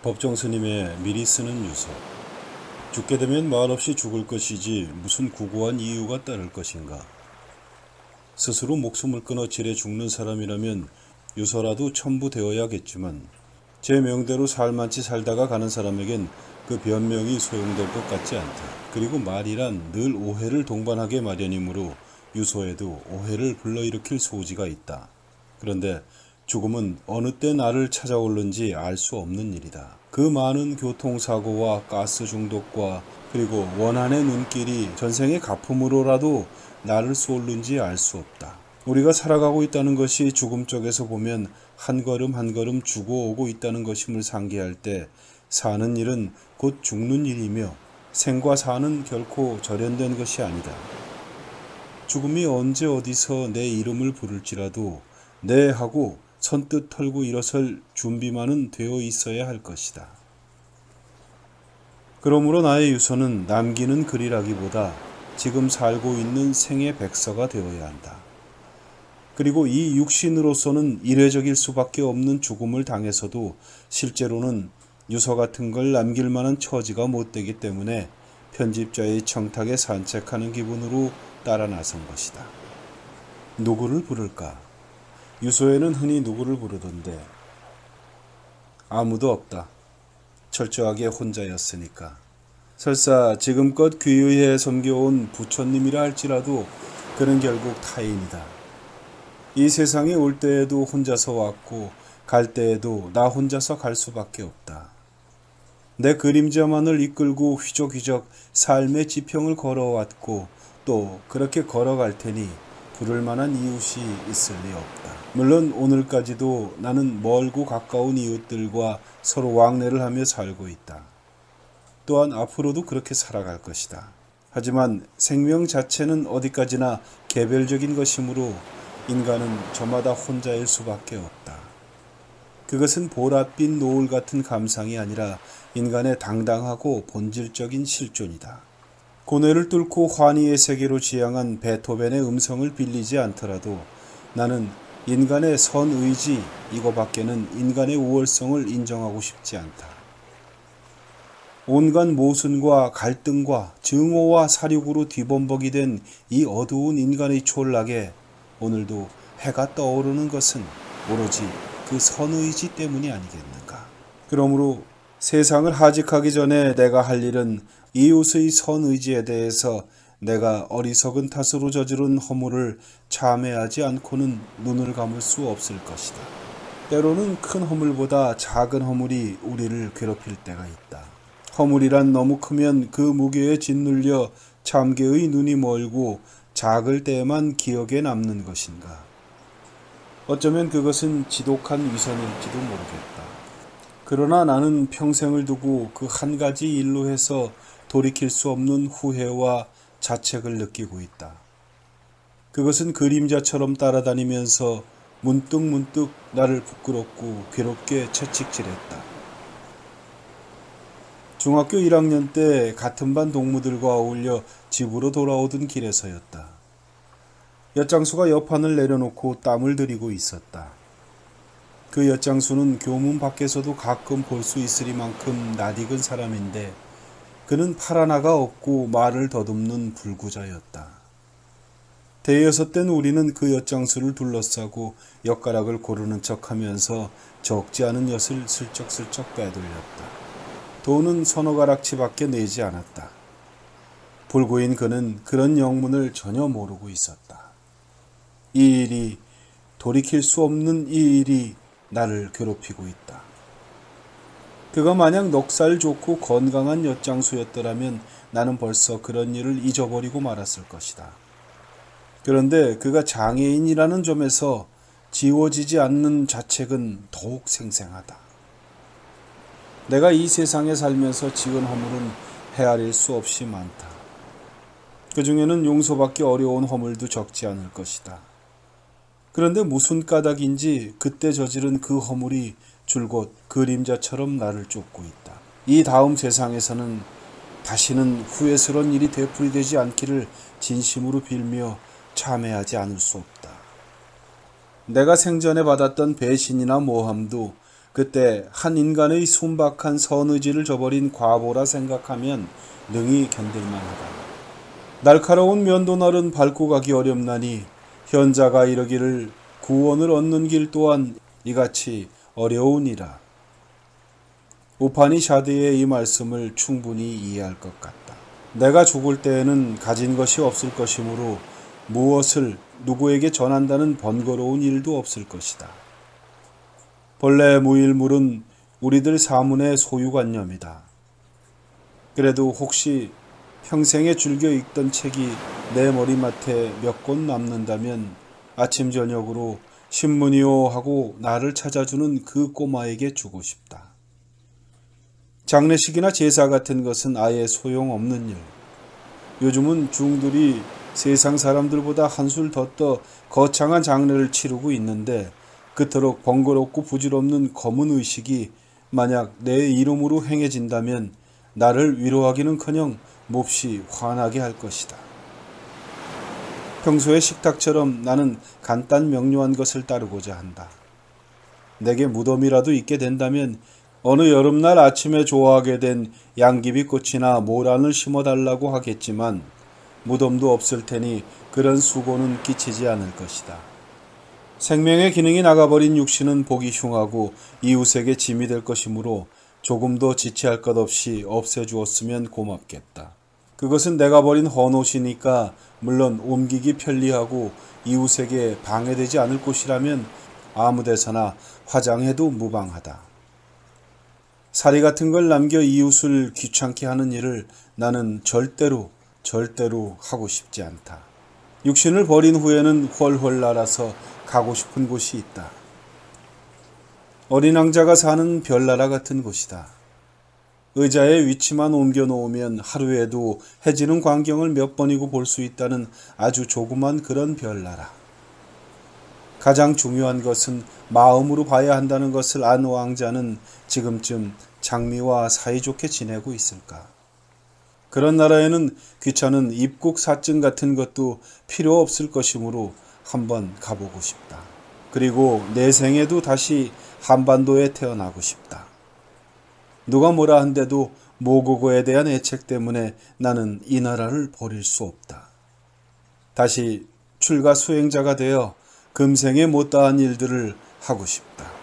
법정 스님의 미리 쓰는 유서. 죽게 되면 말없이 죽을 것이지 무슨 구구한 이유가 따를 것인가. 스스로 목숨을 끊어 지레 죽는 사람이라면 유서라도 첨부되어야겠지만 제 명대로 살만치 살다가 가는 사람에겐 그 변명이 소용될 것 같지 않다. 그리고 말이란 늘 오해를 동반하게 마련이므로 유서에도 오해를 불러일으킬 소지가 있다. 그런데 죽음은 어느 때 나를 찾아올는지 알 수 없는 일이다. 그 많은 교통사고와 가스 중독과 그리고 원한의 눈길이 전생의 가품으로라도 나를 쏠는지 알 수 없다. 우리가 살아가고 있다는 것이 죽음 쪽에서 보면 한 걸음 한 걸음 죽어오고 있다는 것임을 상기할 때 사는 일은 곧 죽는 일이며 생과 사는 결코 절연된 것이 아니다. 죽음이 언제 어디서 내 이름을 부를지라도 네 하고 선뜻 털고 일어설 준비만은 되어 있어야 할 것이다. 그러므로 나의 유서는 남기는 글이라기보다 지금 살고 있는 생의 백서가 되어야 한다. 그리고 이 육신으로서는 이례적일 수밖에 없는 죽음을 당해서도 실제로는 유서 같은 걸 남길 만한 처지가 못 되기 때문에 편집자의 청탁에 산책하는 기분으로 따라 나선 것이다. 누구를 부를까? 유서에는 흔히 누구를 부르던데 아무도 없다. 철저하게 혼자였으니까. 설사 지금껏 귀의해 섬겨온 부처님이라 할지라도 그는 결국 타인이다. 이 세상에 올 때에도 혼자서 왔고 갈 때에도 나 혼자서 갈 수밖에 없다. 내 그림자만을 이끌고 휘적휘적 삶의 지평을 걸어왔고 또 그렇게 걸어갈 테니 부를 만한 이웃이 있을 리 없다. 물론 오늘까지도 나는 멀고 가까운 이웃들과 서로 왕래를 하며 살고 있다. 또한 앞으로도 그렇게 살아갈 것이다. 하지만 생명 자체는 어디까지나 개별적인 것이므로 인간은 저마다 혼자일 수밖에 없다. 그것은 보랏빛 노을 같은 감상이 아니라 인간의 당당하고 본질적인 실존이다. 고뇌를 뚫고 환희의 세계로 지향한 베토벤의 음성을 빌리지 않더라도 나는 인간의 선의지 이거밖에는 인간의 우월성을 인정하고 싶지 않다. 온갖 모순과 갈등과 증오와 사륙으로 뒤범벅이 된 이 어두운 인간의 촌락에 오늘도 해가 떠오르는 것은 오로지 그 선의지 때문이 아니겠는가. 그러므로 세상을 하직하기 전에 내가 할 일은 이웃의 선의지에 대해서 내가 어리석은 탓으로 저지른 허물을 참회하지 않고는 눈을 감을 수 없을 것이다. 때로는 큰 허물보다 작은 허물이 우리를 괴롭힐 때가 있다. 허물이란 너무 크면 그 무게에 짓눌려 참개의 눈이 멀고 작을 때에만 기억에 남는 것인가. 어쩌면 그것은 지독한 위선일지도 모르겠다. 그러나 나는 평생을 두고 그 한 가지 일로 해서 돌이킬 수 없는 후회와 자책을 느끼고 있다. 그것은 그림자처럼 따라다니면서 문득문득 나를 부끄럽고 괴롭게 채찍질했다. 중학교 1학년 때 같은 반 동무들과 어울려 집으로 돌아오던 길에서였다. 엿장수가 옆판을 내려놓고 땀을 들이고 있었다. 그 엿장수는 교문 밖에서도 가끔 볼 수 있으리만큼 낯익은 사람인데 그는 팔 하나가 없고 말을 더듬는 불구자였다. 대여섯 된 우리는 그 엿장수를 둘러싸고 엿가락을 고르는 척하면서 적지 않은 엿을 슬쩍슬쩍 빼돌렸다. 돈은 서너 가락치밖에 내지 않았다. 불구인 그는 그런 영문을 전혀 모르고 있었다. 이 일이, 돌이킬 수 없는 이 일이 나를 괴롭히고 있다. 그가 만약 넉살 좋고 건강한 엿장수였더라면 나는 벌써 그런 일을 잊어버리고 말았을 것이다. 그런데 그가 장애인이라는 점에서 지워지지 않는 자책은 더욱 생생하다. 내가 이 세상에 살면서 지은 허물은 헤아릴 수 없이 많다. 그 중에는 용서받기 어려운 허물도 적지 않을 것이다. 그런데 무슨 까닭인지 그때 저지른 그 허물이 줄곧 그림자처럼 나를 쫓고 있다. 이 다음 세상에서는 다시는 후회스러운 일이 되풀이되지 않기를 진심으로 빌며 참회하지 않을 수 없다. 내가 생전에 받았던 배신이나 모함도 그때 한 인간의 순박한 선의지를 저버린 과보라 생각하면 능히 견딜만하다. 날카로운 면도날은 밟고 가기 어렵나니 현자가 이르기를 구원을 얻는 길 또한 이같이 어려우니라. 우파니샤드의 이 말씀을 충분히 이해할 것 같다. 내가 죽을 때에는 가진 것이 없을 것이므로 무엇을 누구에게 전한다는 번거로운 일도 없을 것이다. 본래 무일물은 우리들 사문의 소유관념이다. 그래도 혹시 평생에 즐겨 읽던 책이 내 머리맡에 몇 권 남는다면 아침 저녁으로 신문이요 하고 나를 찾아주는 그 꼬마에게 주고 싶다. 장례식이나 제사 같은 것은 아예 소용없는 일. 요즘은 중들이 세상 사람들보다 한술 더 떠 거창한 장례를 치르고 있는데 그토록 번거롭고 부질없는 검은 의식이 만약 내 이름으로 행해진다면 나를 위로하기는커녕 몹시 화나게 할 것이다. 평소의 식탁처럼 나는 간단 명료한 것을 따르고자 한다. 내게 무덤이라도 있게 된다면 어느 여름날 아침에 좋아하게 된 양귀비꽃이나 모란을 심어달라고 하겠지만 무덤도 없을 테니 그런 수고는 끼치지 않을 것이다. 생명의 기능이 나가버린 육신은 보기 흉하고 이웃에게 짐이 될 것이므로 조금도 지체할 것 없이 없애주었으면 고맙겠다. 그것은 내가 버린 헌옷이니까 물론 옮기기 편리하고 이웃에게 방해되지 않을 곳이라면 아무데서나 화장해도 무방하다. 사리 같은 걸 남겨 이웃을 귀찮게 하는 일을 나는 절대로 하고 싶지 않다. 육신을 버린 후에는 훨훨 날아서 가고 싶은 곳이 있다. 어린 왕자가 사는 별나라 같은 곳이다. 의자의 위치만 옮겨 놓으면 하루에도 해지는 광경을 몇 번이고 볼 수 있다는 아주 조그만 그런 별나라. 가장 중요한 것은 마음으로 봐야 한다는 것을 안 왕자는 지금쯤 장미와 사이좋게 지내고 있을까. 그런 나라에는 귀찮은 입국 사증 같은 것도 필요 없을 것이므로 한번 가보고 싶다. 그리고 내 생에도 다시 한반도에 태어나고 싶다. 누가 뭐라 한데도 모국어에 대한 애책 때문에 나는 이 나라를 버릴 수 없다. 다시 출가 수행자가 되어 금생에 못다한 일들을 하고 싶다.